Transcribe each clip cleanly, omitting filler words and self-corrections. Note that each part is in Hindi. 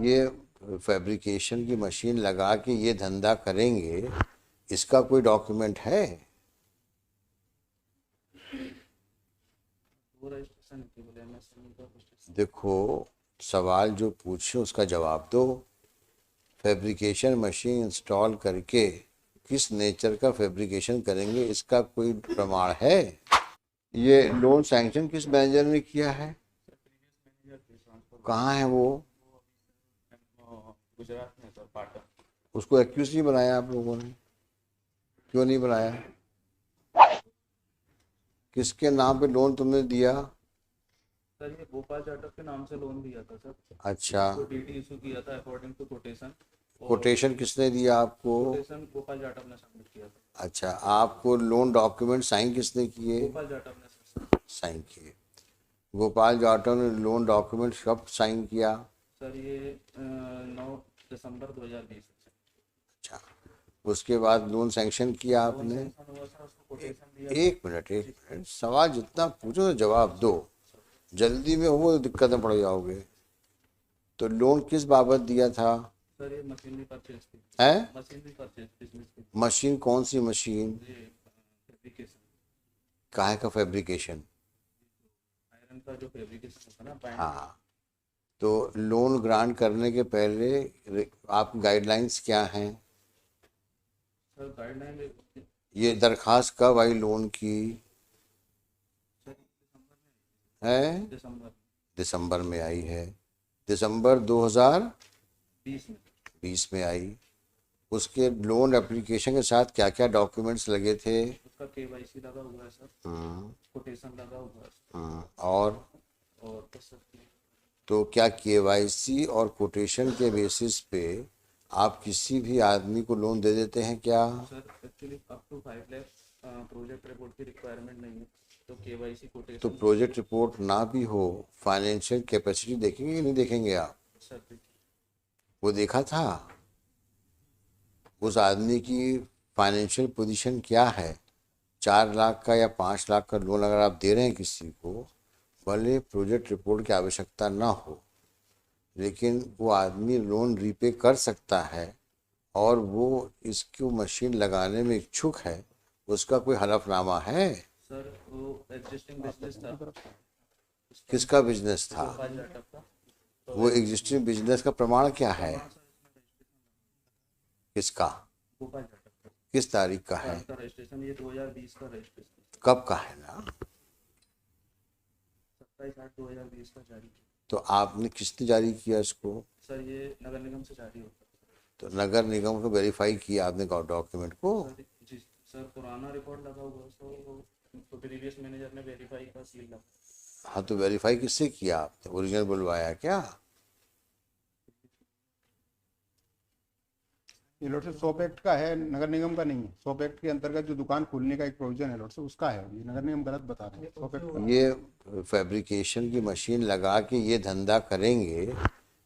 ये फैब्रिकेशन की मशीन लगा के ये धंधा करेंगे, इसका कोई डॉक्यूमेंट है? देखो, सवाल जो पूछे उसका जवाब दो। फैब्रिकेशन मशीन इंस्टॉल करके किस नेचर का फैब्रिकेशन करेंगे, इसका कोई प्रमाण है? ये लोन सैंक्शन किस मैनेजर ने किया है? कहाँ है वो? गुजरात में सर, पाटन। उसको एक्यूज नहीं बनाया आप लोगों ने? क्यों नहीं बनाया? किसके नाम पे लोन तुमने दिया? सर ये गोपाल जाटव के नाम से लोन दिया था सर। अच्छा, तो डीटी इशू किया था अकॉर्डिंग टू कोटेशन। कोटेशन किसने दिया आपको? कोटेशन गोपाल जाटव ने सबमिट किया था। अच्छा, आपको लोन डॉक्यूमेंट साइन किसने किए? गोपाल जाटव ने सर। साइन किए। गोपाल जाटव ने लोन डॉक्यूमेंट कब साइन किया? सर ये 9 दिसंबर 2020 से। अच्छा, उसके बाद लोन सैंक्शन किया आपने? हुआ सर, उसको कोटेशन दिया। एक मिनट, एक मिनट, सवाल जितना पूछो तो जवाब दो। जल्दी में हो तो दिक्कत में पड़ जाओगे। तो लोन किस बाबत दिया था? सर ये मशीनरी परचेज थी। है? मशीनरी परचेज बिजनेस की। मशीन कौन सी मशीन? ये फैब्रिकेशन, काहे का फैब्रिकेशन? आयरन का जो फैब्रिकेशन होता है ना, बाइंड। हाँ, तो लोन ग्रांट करने के पहले आप गाइडलाइंस क्या हैं? सर गाइडलाइन ये दरखास्त कब आई लोन की? है? दिसंबर दिसंबर में आई है। दिसंबर 2020 20 में। में आई। उसके लोन एप्लीकेशन के साथ क्या क्या डॉक्यूमेंट्स लगे थे? उसका केवाईसी लगा हुआ है सर। कोटेशन लगा हुआ है सर। और बस सर तो क्या केवाईसी और कोटेशन के बेसिस पे आप किसी भी आदमी को लोन दे देते हैं क्या? Sir actually up to 5 lakh project report की रिक्वायरमेंट नहीं है, तो केवाईसी तो कोटेशन। प्रोजेक्ट रिपोर्ट ना भी हो, फाइनेंशियल कैपेसिटी देखेंगे कि नहीं देखेंगे आप? सर वो देखा था? उस आदमी की फाइनेंशियल पोजीशन क्या है? 4 लाख का या 5 लाख का लोन अगर आप दे रहे हैं किसी को, भले प्रोजेक्ट रिपोर्ट की आवश्यकता ना हो, लेकिन वो आदमी लोन रीपे कर सकता है और वो इसको मशीन लगाने में इच्छुक है, उसका कोई हलफनामा है? सर वो एग्जिस्टिंग बिजनेस था। किसका बिजनेस था? गोपाल जाटव का। तो वो एग्जिस्टिंग बिजनेस का प्रमाण क्या है? किसका? गोपाल जाटव का। किस तारीख का है? का रजिस्ट्रेशन ये 2020 का रजिस्ट्रेशन। कब का है ना? 27/8/2020 का जारी किया। तो आपने किसने जारी किया इसको? सर ये नगर निगम से जारी होता है। तो नगर निगम को वेरीफाई किया आपने डॉक्यूमेंट को? सर जी सर, पुराना रिकॉर्ड लगा हुआ है, तो प्रीवियस मैनेजर ने वेरीफाई का सील लगा। हाँ, तो वेरीफाई किससे किया आपने? ओरिजिनल बुलवाया क्या? ये लॉर्ड साहब सॉप एक्ट का है, नगर निगम का नहीं है। सॉप एक्ट के अंतर्गत जो दुकान खोलने का एक प्रोविजन है लॉर्ड साहब, उसका है। ये नगर निगम गलत बता रहे हैं, सॉप एक्ट का। ये फैब्रिकेशन की मशीन लगा के ये धंधा करेंगे,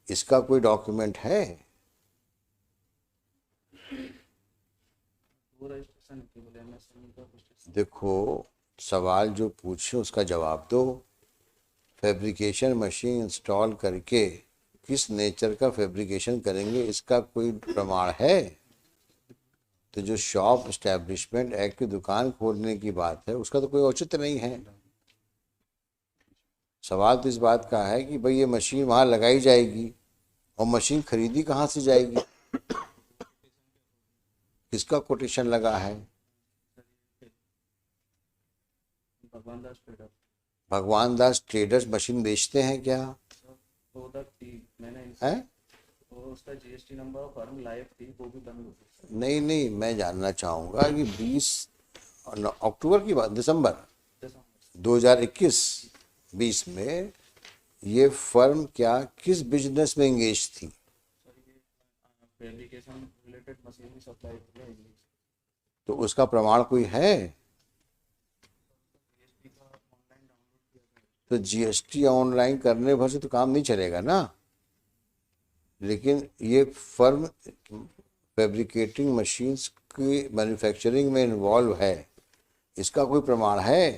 इसका कोई डॉक्यूमेंट है? वो रजिस्ट्रेशन केवल एमएसएमई का रजिस्ट्रेशन। देखो, सवाल जो पूछे उसका जवाब दो। फैब्रिकेशन मशीन इंस्टॉल करके किस नेचर का फैब्रिकेशन करेंगे, इसका कोई प्रमाण है? तो जो शॉप एस्टैब्लिशमेंट एक्ट की दुकान खोलने की बात है, उसका तो कोई औचित्य नहीं है। सवाल तो इस बात का है कि भाई ये मशीन वहाँ लगाई जाएगी और मशीन खरीदी कहाँ से जाएगी? किसका कोटेशन लगा है? भगवान दास ट्रेडर। भगवान दास ट्रेडर्स मशीन बेचते हैं क्या? तो उधर थी, मैंने है? वो उसका जीएसटी नंबर और फर्म लाइव थी, वो भी बंद हो गई। नहीं नहीं, मैं जानना चाहूँगा कि 20 अक्टूबर की बात, दिसंबर 2021 20 में ये फर्म क्या किस बिजनेस में इंगेज थी? फैब्रिकेशन रिलेटेड मशीनरी सप्लाई थी इंग्लिश। तो उसका प्रमाण कोई है? तो जीएसटी ऑनलाइन करने भर से तो काम नहीं चलेगा ना। लेकिन ये फर्म फैब्रिकेटिंग मशीन्स की मैन्युफैक्चरिंग में इन्वॉल्व है, इसका कोई प्रमाण है?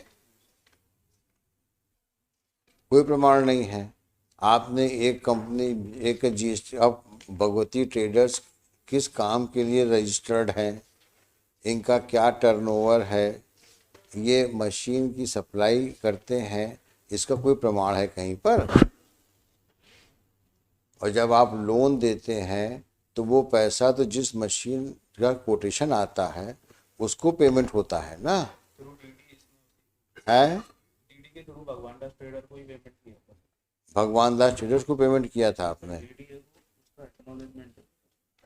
कोई प्रमाण नहीं है। आपने एक कंपनी, एक जीएसटी, अब भगवती ट्रेडर्स किस काम के लिए रजिस्टर्ड है, इनका क्या टर्नओवर है, ये मशीन की सप्लाई करते हैं, इसका कोई प्रमाण है कहीं पर? और जब आप लोन देते हैं तो वो पैसा तो जिस मशीन का कोटेशन आता है उसको पेमेंट होता है ना, थ्रू डीडी है? डीडी के थ्रू भगवान दास ट्रेडर को ही पेमेंट किया था। भगवान दास ट्रेडर्स को पेमेंट किया था आपने? डीडी है वो, उसका एक्नॉलेजमेंट है।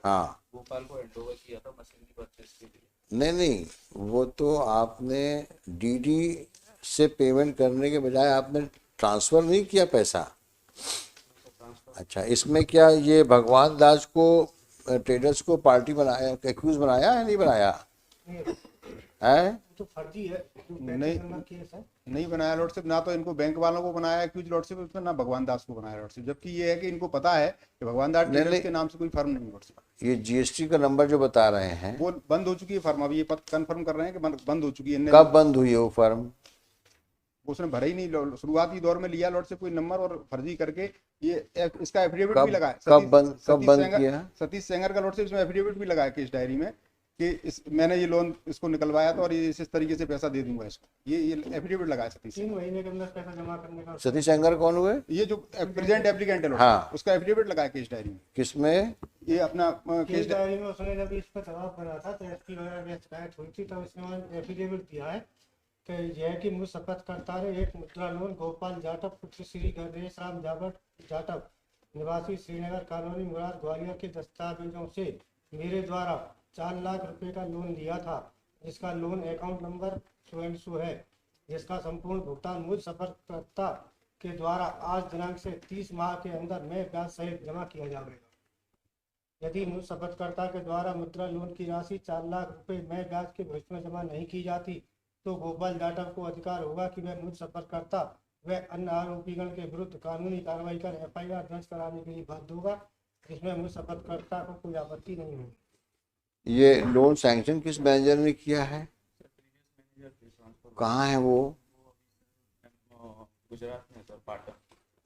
हाँ, गोपाल को हैंडओवर किया था मशीन की परचेस के लिए। नहीं नहीं, वो तो आपने डीडी से पेमेंट करने के बजाय आपने ट्रांसफ़र नहीं किया पैसा। अच्छा, इसमें क्या ये भगवान दास को ट्रेडर्स को पार्टी बनाया, एक्यूज बनाया है, नहीं बनाया है? तो फर्जी है। नहीं बनाया लॉर्डशिप, ना तो इनको बैंक वालों को बनाया क्यूज लॉर्डशिप उसमें, ना भगवान दास को बनाया लॉर्डशिप, जबकि ये है कि इनको पता है कि भगवान दास ट्रेडर्स के नाम से कोई फर्म नहीं लॉर्डशिप। ये जीएसटी का नंबर जो बता रहे हैं वो बंद हो चुकी है फर्म, अभी ये कंफर्म कर रहे हैं कि बंद हो चुकी है। कब बंद हुई है वो फर्म? उसने भरा ही नहीं, शुरुआती दौर में लिया लॉर्डशिप कोई नंबर और फर्जी करके ये इसका एफिडेविट भी लगाया। कब बंद किया? सतीश सेंगर का लॉर्डशिप, इसमें एफिडेविट भी लगाया केस डायरी में कि मैंने ये लोन इसको निकलवाया था और ये इस तरीके से पैसा दे दूंगा इसको, ये एफिडेविट लगाया सतीश। 3 महीने के अंदर पैसा जमा करने का। सतीश सेंगर कौन हुए? ये जो प्रेजेंट एप्लीकेंट है हाँ, उसका एफिडेविट लगाया केस डायरी में। किसमें? ये अपना केस डायरी में उसने जब इस पर दबाव बना था तो एसपी वगैरह की शिकायत हुई थी, तब इसने एफिडेविट दिया है कि यह कि मुझ शपथकर्ता ने एक मुद्रा लोन गोपाल जाटव पुत्र श्री गणेश राम जाटव निवासी श्रीनगर कॉलोनी मुराद ग्वालियर के दस्तावेजों से मेरे द्वारा 4 लाख रुपए का लोन लिया था, जिसका लोन अकाउंट नंबर सो है, जिसका संपूर्ण भुगतान मुझ शपथकर्ता के द्वारा आज दिनांक से 30 माह के अंदर मैं ब्याज सहित जमा किया जाएगा। यदि मुझ शपथकर्ता के द्वारा मुद्रा लोन की राशि 4 लाख रुपए मैं ब्याज के भविष्य में जमा नहीं की जाती तो गोपाल जाटव को अधिकार होगा कि वह मुझ शपथकर्ता व अन्य आरोपीगण के विरुद्ध कानूनी कार्रवाई कर एफआईआर दर्ज कराने के लिए बाध्य होगा, जिसमें मुझ शपथकर्ता को कोई आपत्ति नहीं होगी। ये लोन सैंक्शन किस मैनेजर ने किया है? कहाँ है वो? गुजरात में सर, पाटन।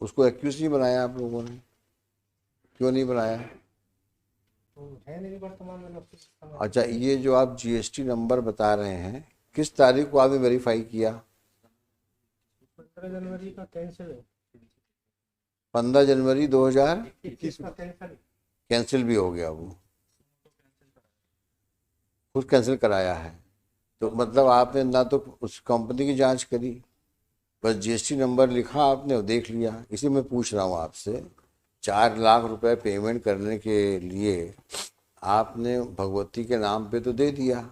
उसको एक्यूज नहीं बनाया आप लोगों ने? क्यों नहीं बनाया? तो है नहीं वर्तमान में। अच्छा, ये जो आप जीएसटी नंबर बता रहे हैं किस तारीख को आपने वेरीफाई किया? 15 जनवरी का कैंसिल है। 15 जनवरी 2021 का कैंसिल कैंसिल भी हो गया, वो खुद कैंसिल कराया है। तो मतलब आपने ना तो उस कंपनी की जांच करी, बस जीएसटी नंबर लिखा आपने और देख लिया। इसी में पूछ रहा हूँ आपसे, 4 लाख रुपए पेमेंट करने के लिए आपने भगवती के नाम पे तो दे दिया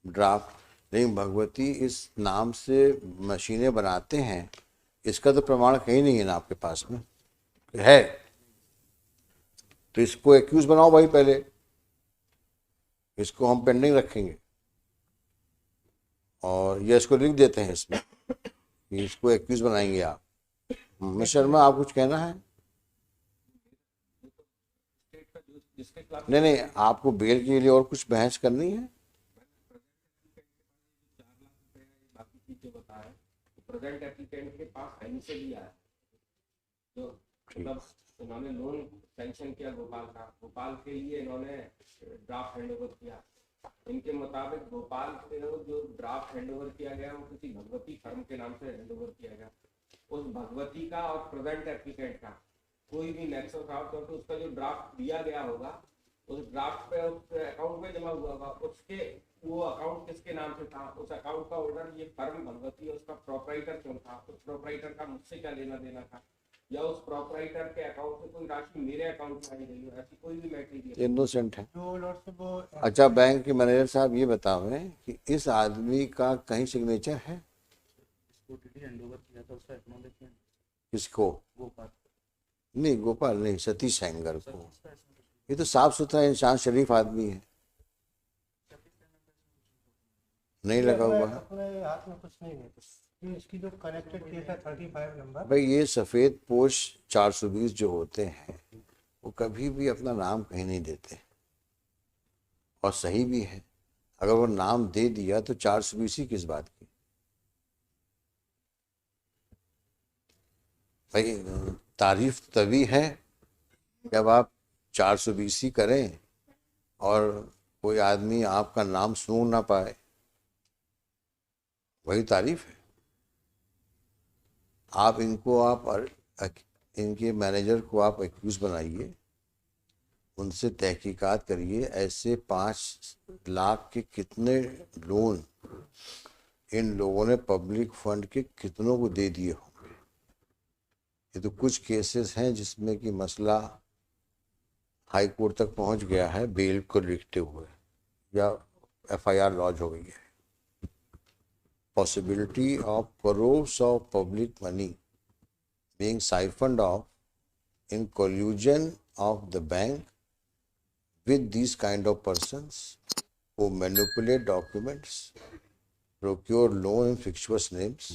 ड्राफ्ट, लेकिन भगवती इस नाम से मशीनें बनाते हैं, इसका तो प्रमाण कहीं नहीं है ना आपके पास में है? तो इसको एक्यूज बनाओ भाई, पहले इसको हम पेंडिंग रखेंगे और ये इसको लिख देते हैं इसमें कि इसको एक्यूज बनाएंगे आप। मिस्टर शर्मा, आप कुछ कहना है? नहीं नहीं, आपको बेल के लिए और कुछ बहस करनी है? प्रेजेंट एप्लीकेंट के पास कहीं से भी आया, जो मतलब इन्होंने लोन सैंक्शन किया गोपाल के लिए इन्होंने ड्राफ्ट हैंडओवर किया। इनके मुताबिक गोपाल के जो ड्राफ्ट हैंडओवर किया गया वो किसी भगवती फर्म के नाम से हैंडओवर किया गया। उस भगवती का और प्रेजेंट एप्लीकेंट का कोई भी नेक्सस था, क्योंकि उसका जो ड्राफ्ट दिया गया होगा उस ड्राफ्ट पे उस अकाउंट में जमा हुआ होगा, उसके वो अकाउंट किसके नाम से था, उस अकाउंट का ऑर्डर ये फर्म भगवती उसका प्रोपराइटर क्यों था, उस प्रोपराइटर का मुझसे क्या लेना देना था, या उस प्रोपराइटर के अकाउंट से कोई राशि मेरे अकाउंट में आई गई हो, ऐसी कोई भी मैटर इनोसेंट है। जो लॉर्डशिप वो अच्छा, बैंक के मैनेजर साहब ये बतावें कि इस आदमी का कहीं सिग्नेचर है? इसको डीडी हैंडओवर किया था, उसका एक्नॉलेजमेंट। किसको? गोपाल नहीं, गोपाल नहीं, सतीश सेंगर को। ये तो साफ सुथरा इंसान, शरीफ आदमी है, नहीं लगा हुआ है। अपने हाथ में कुछ नहीं है। ये इसकी जो कनेक्टेड केस है 35 नंबर, भाई ये सफ़ेद पोश 420 जो होते हैं वो कभी भी अपना नाम कहीं नहीं देते, और सही भी है। अगर वो नाम दे दिया तो 420 ही किस बात की? भाई तारीफ तभी है जब आप 420 करें और कोई आदमी आपका नाम सुन ना पाए, वही तारीफ है। आप इनके मैनेजर को आप एक्यूज बनाइए, उनसे तहकीकात करिए, ऐसे 5 लाख के कितने लोन इन लोगों ने पब्लिक फंड के कितनों को दे दिए होंगे। ये तो कुछ केसेस हैं जिसमें कि मसला हाई कोर्ट तक पहुंच गया है बेल को लिखते हुए, या FIR लॉन्च हो गई है। Possibility of crores of public money being siphoned off in collusion of the bank with these kind of persons who manipulate documents, procure loan in fictitious names,